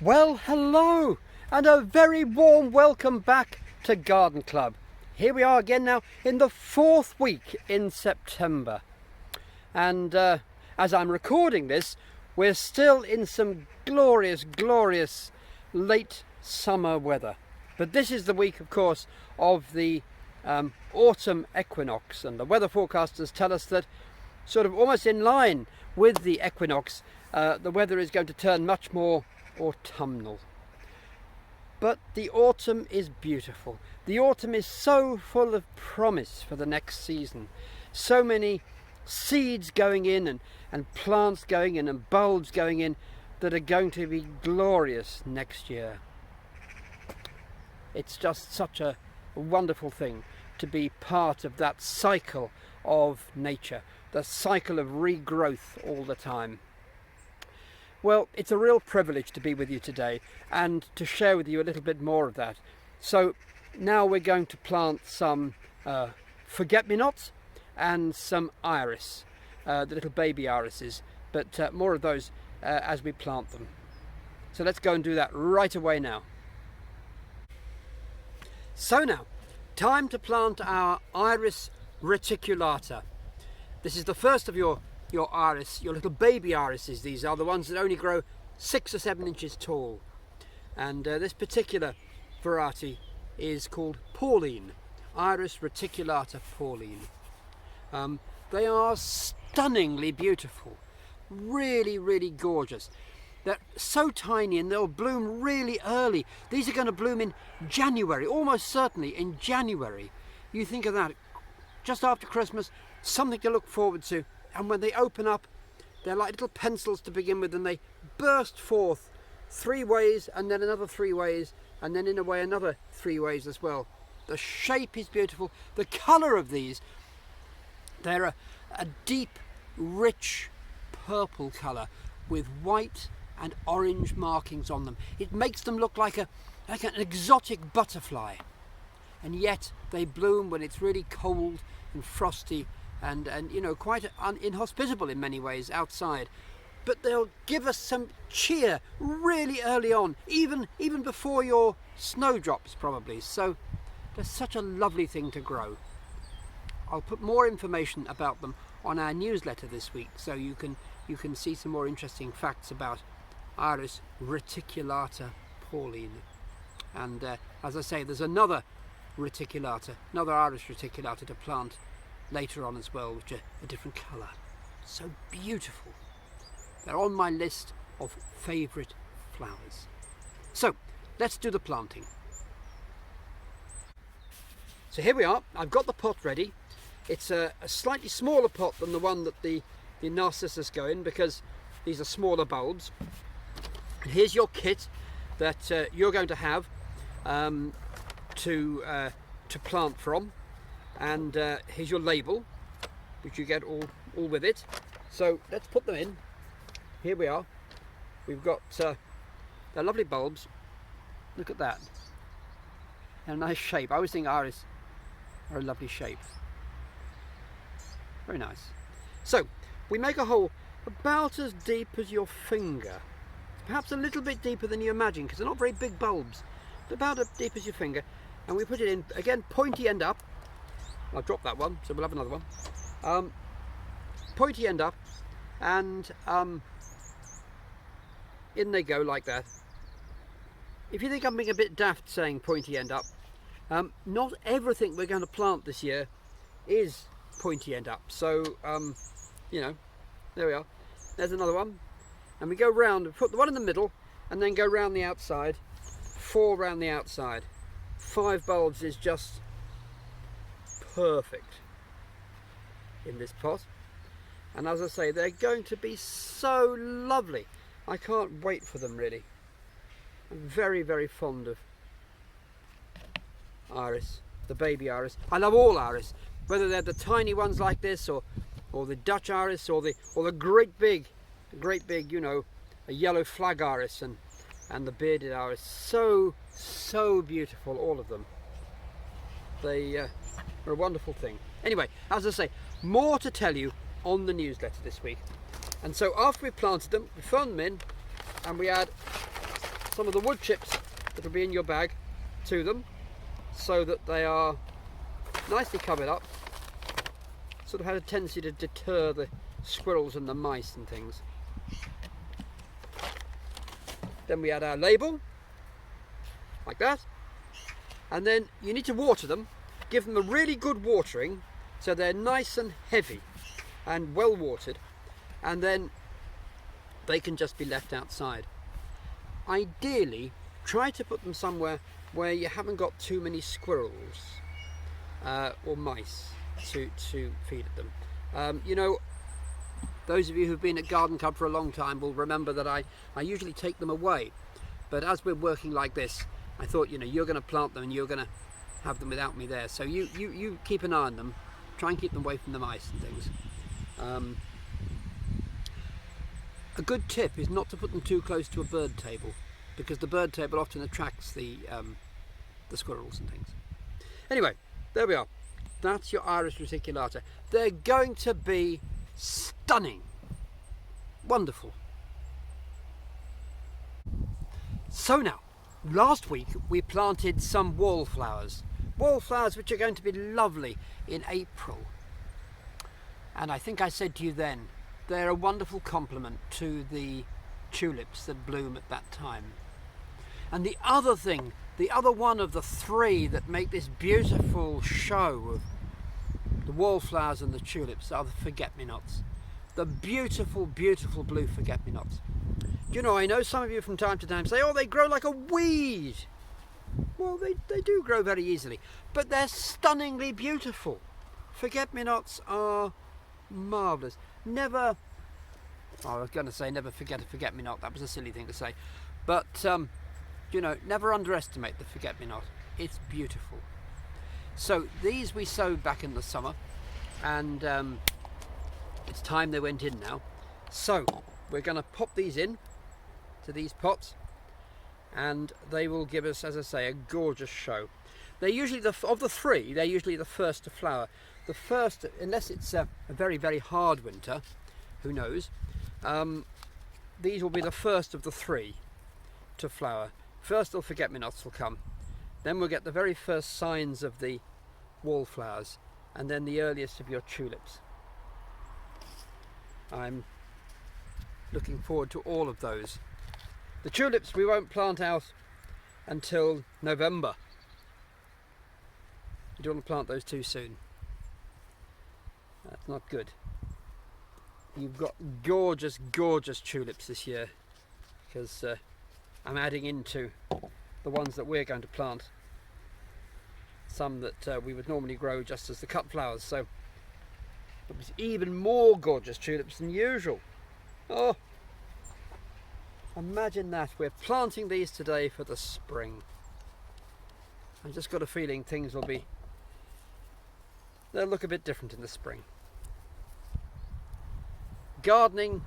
Well, hello and a very warm welcome back to Garden Club. Here we are again now in the 4th week in September, and as I'm recording this, we're still in some glorious late summer weather. But this is the week, of course, of the autumn equinox, and the weather forecasters tell us that sort of almost in line with the equinox, the weather is going to turn much more autumnal. But the autumn is beautiful. The autumn is so full of promise for the next season. So many seeds going in and plants going in and bulbs going in that are going to be glorious next year. It's just such a wonderful thing to be part of that cycle of nature, the cycle of regrowth all the time. Well, it's a real privilege to be with you today and to share with you a little bit more of that. So now we're going to plant some forget-me-nots and some iris, the little baby irises, but more of those as we plant them. So let's go and do that right away now. So now, time to plant our Iris Reticulata. This is the first of your iris, your little baby irises. These are the ones that only grow 6 or 7 inches tall. And this particular variety is called Pauline, Iris Reticulata Pauline. They are stunningly beautiful, really gorgeous. They're so tiny and they'll bloom really early. These are going to bloom in January, almost certainly in January. You think of that, just after Christmas, something to look forward to. And when they open up, they're like little pencils to begin with, and they burst forth 3 ways and then another 3 ways, and then in a way another 3 ways as well. The shape is beautiful. The colour of these, they're a deep, rich purple colour with white and orange markings on them. It makes them look like an exotic butterfly, and yet they bloom when it's really cold and frosty and you know, quite inhospitable in many ways outside. But they'll give us some cheer really early on, even before your snowdrops probably. So they're such a lovely thing to grow. I'll put more information about them on our newsletter this week, so you can see some more interesting facts about Iris Reticulata Pauline. And as I say, there's another Iris Reticulata to plant later on as well, which are a different colour. So beautiful. They're on my list of favourite flowers. So let's do the planting. So here we are. I've got the pot ready. It's a slightly smaller pot than the one that the narcissus go in, because these are smaller bulbs. And here's your kit that you're going to have to plant from. And here's your label, which you get all with it. So let's put them in. Here we are. We've got they're lovely bulbs. Look at that. And a nice shape. I always think iris are a lovely shape. Very nice. So we make a hole about as deep as your finger. Perhaps a little bit deeper than you imagine, because they're not very big bulbs, but about as deep as your finger. And we put it in, again, pointy end up. I'll drop that one, so we'll have another one. Pointy end up, and in they go like that. If you think I'm being a bit daft saying pointy end up, not everything we're going to plant this year is pointy end up. So, you know, there we are. There's another one. And we go round, put the one in the middle, and then go round the outside. 4 round the outside. 5 bulbs is just perfect in this pot. And as I say, they're going to be so lovely. I can't wait for them, really. I'm very fond of iris, the baby iris. I love all iris, whether they're the tiny ones like this, or the Dutch iris, or the great big, you know, a yellow flag iris and the bearded iris. So beautiful, all of them. They are a wonderful thing. Anyway, as I say, more to tell you on the newsletter this week. And so after we've planted them, we phone them in, and we add some of the wood chips that will be in your bag to them, so that they are nicely covered up. Sort of had a tendency to deter the squirrels and the mice and things. Then we add our label, like that. And then you need to water them, give them a really good watering, so they're nice and heavy and well watered, and then they can just be left outside. Ideally, try to put them somewhere where you haven't got too many squirrels or mice to feed at them. You know, those of you who've been at Garden Club for a long time will remember that I usually take them away, but as we're working like this, I thought, you know, you're going to plant them and you're going to have them without me there, so you keep an eye on them, try and keep them away from the mice and things. A good tip is not to put them too close to a bird table, because the bird table often attracts the squirrels and things. Anyway, there we are. That's your Iris Reticulata. They're going to be stunning. Wonderful. So now, last week we planted some wallflowers. Wallflowers which are going to be lovely in April. And I think I said to you then, they're a wonderful complement to the tulips that bloom at that time. And the other thing, the other one of the three that make this beautiful show of the wallflowers and the tulips are the forget-me-nots. The beautiful, beautiful blue forget-me-nots. You know, I know some of you from time to time say, oh, they grow like a weed. Well, they do grow very easily, but they're stunningly beautiful. Forget-me-nots are marvellous. Never, I was going to say never forget a forget-me-not. That was a silly thing to say. But, you know, never underestimate the forget-me-not. It's beautiful. So these we sowed back in the summer, and it's time they went in now. So we're going to pop these in to these pots, and they will give us, as I say, a gorgeous show. They're usually, of the three, they're usually the first to flower. The first, unless it's a very, very hard winter, who knows, these will be the first of the three to flower. First the forget-me-nots will come, then we'll get the very first signs of the wallflowers, and then the earliest of your tulips. I'm looking forward to all of those. The tulips we won't plant out until November. You don't want to plant those too soon. That's not good. You've got gorgeous, gorgeous tulips this year, because I'm adding into the ones that we're going to plant some that we would normally grow just as the cut flowers, so it was even more gorgeous tulips than usual. Oh, imagine that. We're planting these today for the spring. I've just got a feeling things will be, they'll look a bit different in the spring. Gardening,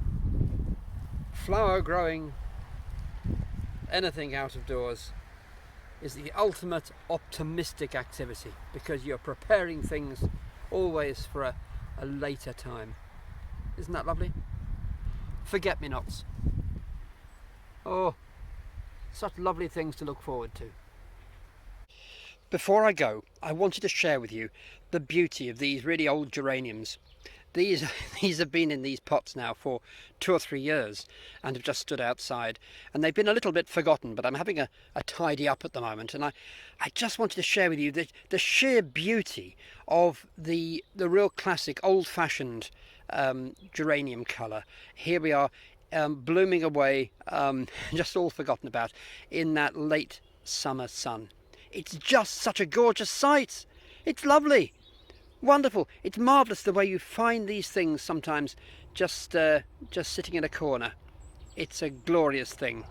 flower growing, anything out of doors is the ultimate optimistic activity, because you're preparing things always for a later time. Isn't that lovely? Forget-me-nots. Oh, such lovely things to look forward to. Before I go, I wanted to share with you the beauty of these really old geraniums. These have been in these pots now for 2 or 3 years and have just stood outside, and they've been a little bit forgotten, but I'm having a tidy up at the moment, and I just wanted to share with you the sheer beauty of the real classic old-fashioned geranium colour. Here we are, blooming away, just all forgotten about in that late summer sun. It's just such a gorgeous sight. It's lovely. Wonderful. It's marvellous the way you find these things sometimes just sitting in a corner. It's a glorious thing.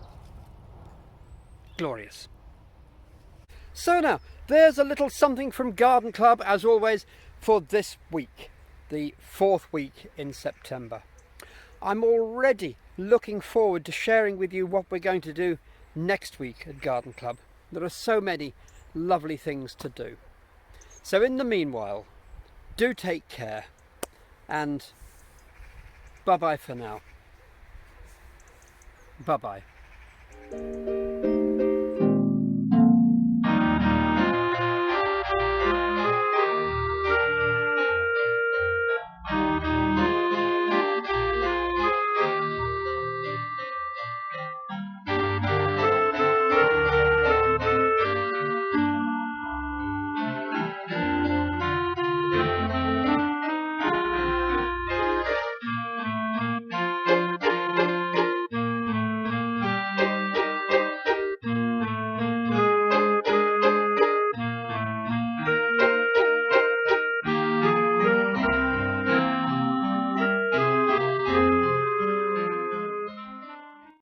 Glorious. So now, there's a little something from Garden Club, as always, for this week, the 4th week in September. I'm already looking forward to sharing with you what we're going to do next week at Garden Club. There are so many lovely things to do. So in the meanwhile, do take care, and bye-bye for now. Bye-bye.